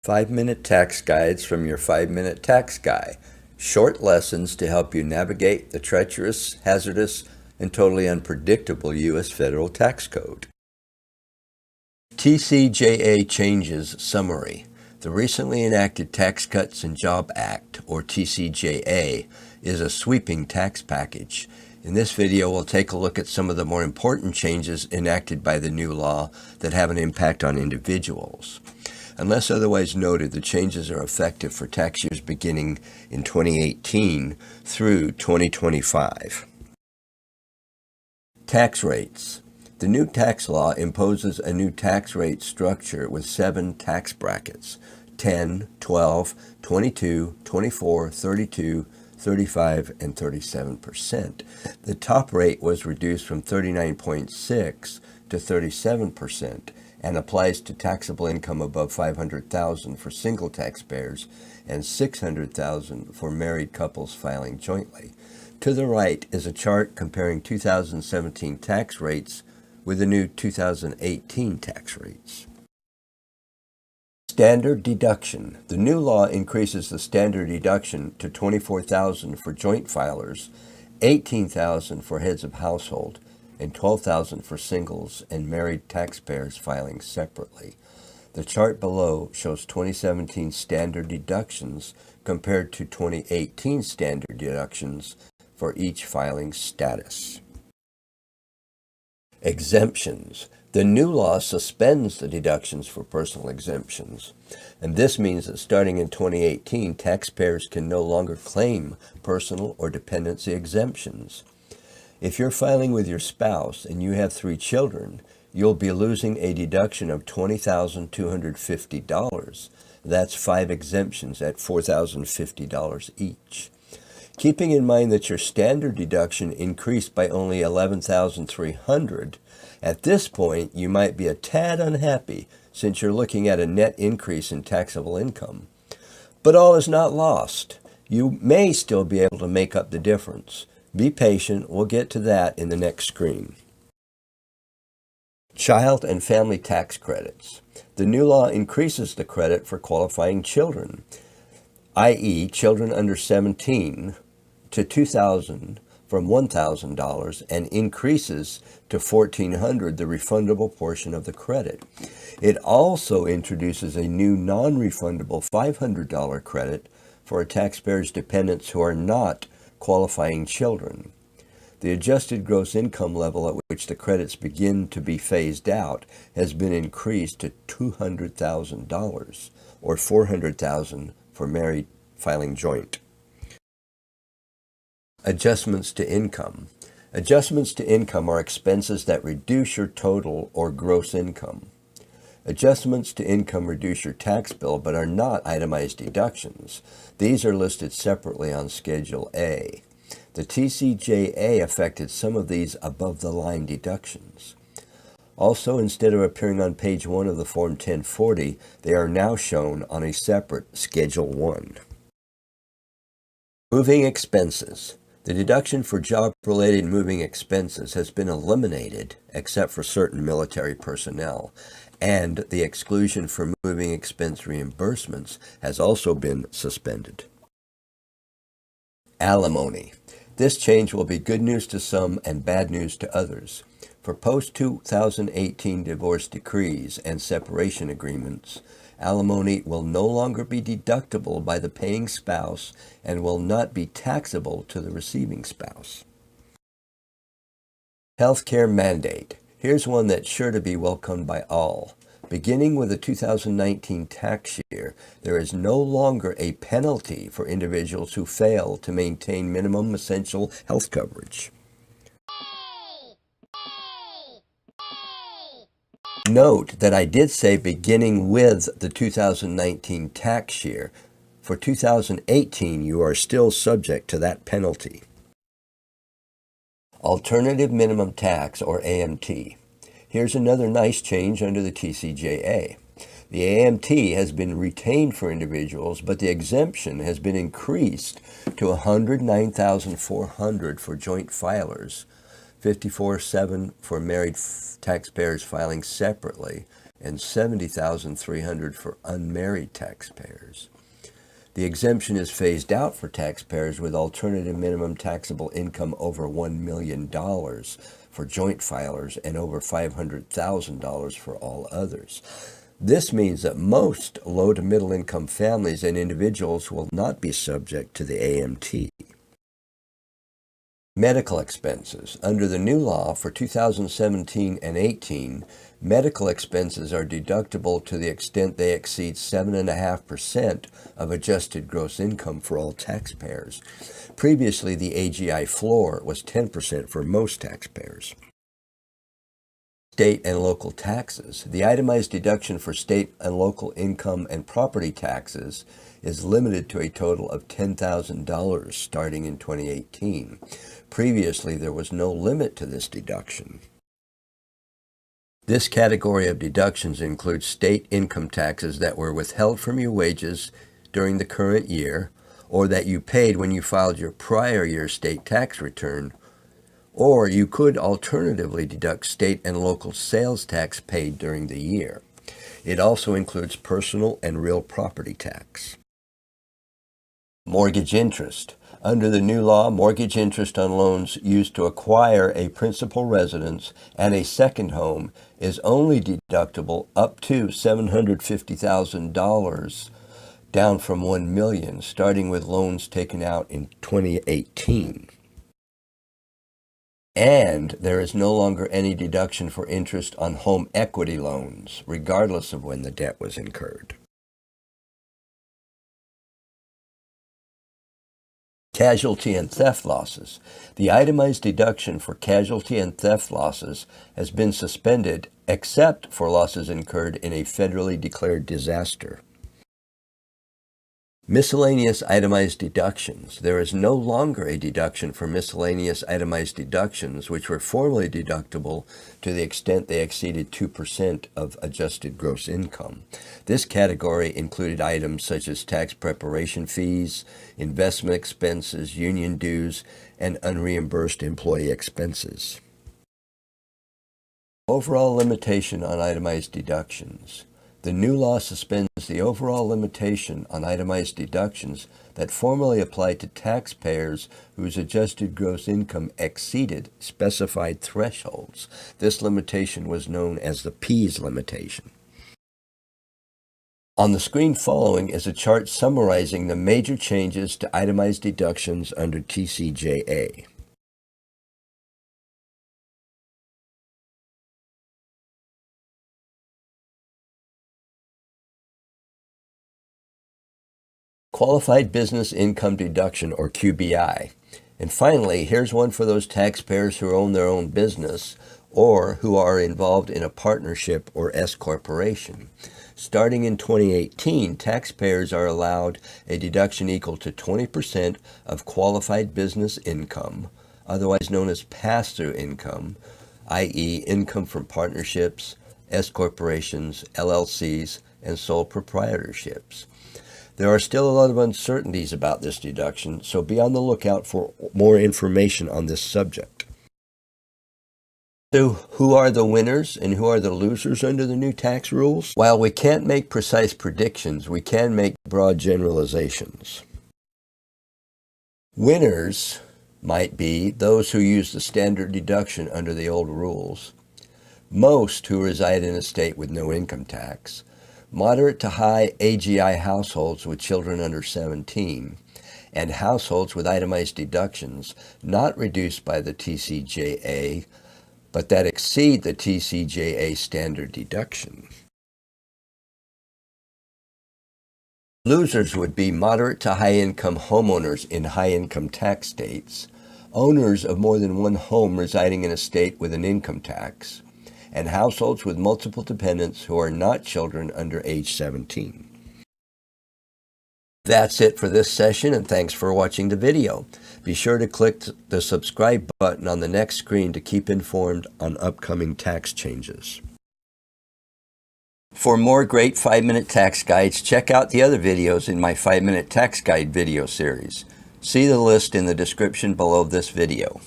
5-minute tax guides from your 5-minute tax guy. Short lessons to help you navigate the treacherous, hazardous, and totally unpredictable U.S. federal tax code. TCJA Changes Summary. The recently enacted Tax Cuts and Jobs Act, or TCJA, is a sweeping tax package. In this video, we'll take a look at some of the more important changes enacted by the new law that have an impact on individuals. Unless otherwise noted, the changes are effective for tax years beginning in 2018 through 2025. Tax rates. The new tax law imposes a new tax rate structure with 7 tax brackets: 10, 12, 22, 24, 32, 35, and 37%. The top rate was reduced from 39.6 to 37% and applies to taxable income above $500,000 for single taxpayers and $600,000 for married couples filing jointly. To the right is a chart comparing 2017 tax rates with the new 2018 tax rates. Standard deduction. The new law increases the standard deduction to $24,000 for joint filers, $18,000 for heads of household, and $12,000 for singles and married taxpayers filing separately. The chart below shows 2017 standard deductions compared to 2018 standard deductions for each filing status. Exemptions. The new law suspends the deductions for personal exemptions, and this means that starting in 2018, taxpayers can no longer claim personal or dependency exemptions. If you're filing with your spouse and you have 3 children, you'll be losing a deduction of $20,250. That's 5 exemptions at $4,050 each. Keeping in mind that your standard deduction increased by only $11,300, at this point you might be a tad unhappy since you're looking at a net increase in taxable income. But all is not lost. You may still be able to make up the difference. Be patient, we'll get to that in the next screen. Child and family tax credits. The new law increases the credit for qualifying children, i.e. children under 17, to $2,000 from $1,000 and increases to $1,400 the refundable portion of the credit. It also introduces a new non-refundable $500 credit for a taxpayer's dependents who are not qualifying children. The adjusted gross income level at which the credits begin to be phased out has been increased to $200,000 or $400,000 for married filing joint. Adjustments to income. Adjustments to income are expenses that reduce your total or gross income. Adjustments to income reduce your tax bill but are not itemized deductions. These are listed separately on Schedule A. The TCJA affected some of these above-the-line deductions. Also, instead of appearing on page 1 of the Form 1040, they are now shown on a separate Schedule 1. Moving expenses. The deduction for job-related moving expenses has been eliminated except for certain military personnel, and the exclusion for moving expense reimbursements has also been suspended. Alimony. This change will be good news to some and bad news to others. For post-2018 divorce decrees and separation agreements, alimony will no longer be deductible by the paying spouse and will not be taxable to the receiving spouse. Healthcare mandate. Here's one that's sure to be welcomed by all. Beginning with the 2019 tax year, there is no longer a penalty for individuals who fail to maintain minimum essential health coverage. Note that I did say beginning with the 2019 tax year. For 2018, you are still subject to that penalty. Alternative minimum tax, or AMT. Here's another nice change under the TCJA. The AMT has been retained for individuals, but the exemption has been increased to $109,400 for joint filers, $54,700 for married taxpayers filing separately, and $70,300 for unmarried taxpayers. The exemption is phased out for taxpayers with alternative minimum taxable income over $1 million for joint filers and over $500,000 for all others. This means that most low to middle income families and individuals will not be subject to the AMT. Medical expenses. Under the new law for 2017 and 18, medical expenses are deductible to the extent they exceed 7.5% of adjusted gross income for all taxpayers. Previously, the AGI floor was 10% for most taxpayers. State and local taxes. The itemized deduction for state and local income and property taxes is limited to a total of $10,000 starting in 2018. Previously, there was no limit to this deduction. This category of deductions includes state income taxes that were withheld from your wages during the current year, or that you paid when you filed your prior year state tax return, or you could alternatively deduct state and local sales tax paid during the year. It also includes personal and real property tax. Mortgage interest. Under the new law, mortgage interest on loans used to acquire a principal residence and a second home is only deductible up to $750,000, down from $1 million, starting with loans taken out in 2018. And there is no longer any deduction for interest on home equity loans, regardless of when the debt was incurred. Casualty and theft losses. The itemized deduction for casualty and theft losses has been suspended except for losses incurred in a federally declared disaster. Miscellaneous itemized deductions. There is no longer a deduction for miscellaneous itemized deductions, which were formerly deductible to the extent they exceeded 2% of adjusted gross income. This category included items such as tax preparation fees, investment expenses, union dues, and unreimbursed employee expenses. Overall limitation on itemized deductions. The new law suspends the overall limitation on itemized deductions that formerly applied to taxpayers whose adjusted gross income exceeded specified thresholds. This limitation was known as the Pease limitation. On the screen following is a chart summarizing the major changes to itemized deductions under TCJA. Qualified Business Income Deduction, or QBI. And finally, here's one for those taxpayers who own their own business or who are involved in a partnership or S corporation. Starting in 2018, taxpayers are allowed a deduction equal to 20% of qualified business income, otherwise known as pass-through income, i.e. income from partnerships, S corporations, LLCs, and sole proprietorships. There are still a lot of uncertainties about this deduction, so be on the lookout for more information on this subject. So, who are the winners and who are the losers under the new tax rules? While we can't make precise predictions, we can make broad generalizations. Winners might be those who use the standard deduction under the old rules, most who reside in a state with no income tax, moderate to high AGI households with children under 17, and households with itemized deductions not reduced by the TCJA, but that exceed the TCJA standard deduction. Losers would be moderate to high income homeowners in high income tax states, owners of more than one home residing in a state with an income tax, and households with multiple dependents who are not children under age 17. That's it for this session, and thanks for watching the video. Be sure to click the subscribe button on the next screen to keep informed on upcoming tax changes. For more great 5-minute tax guides, check out the other videos in my 5-minute tax guide video series. See the list in the description below this video.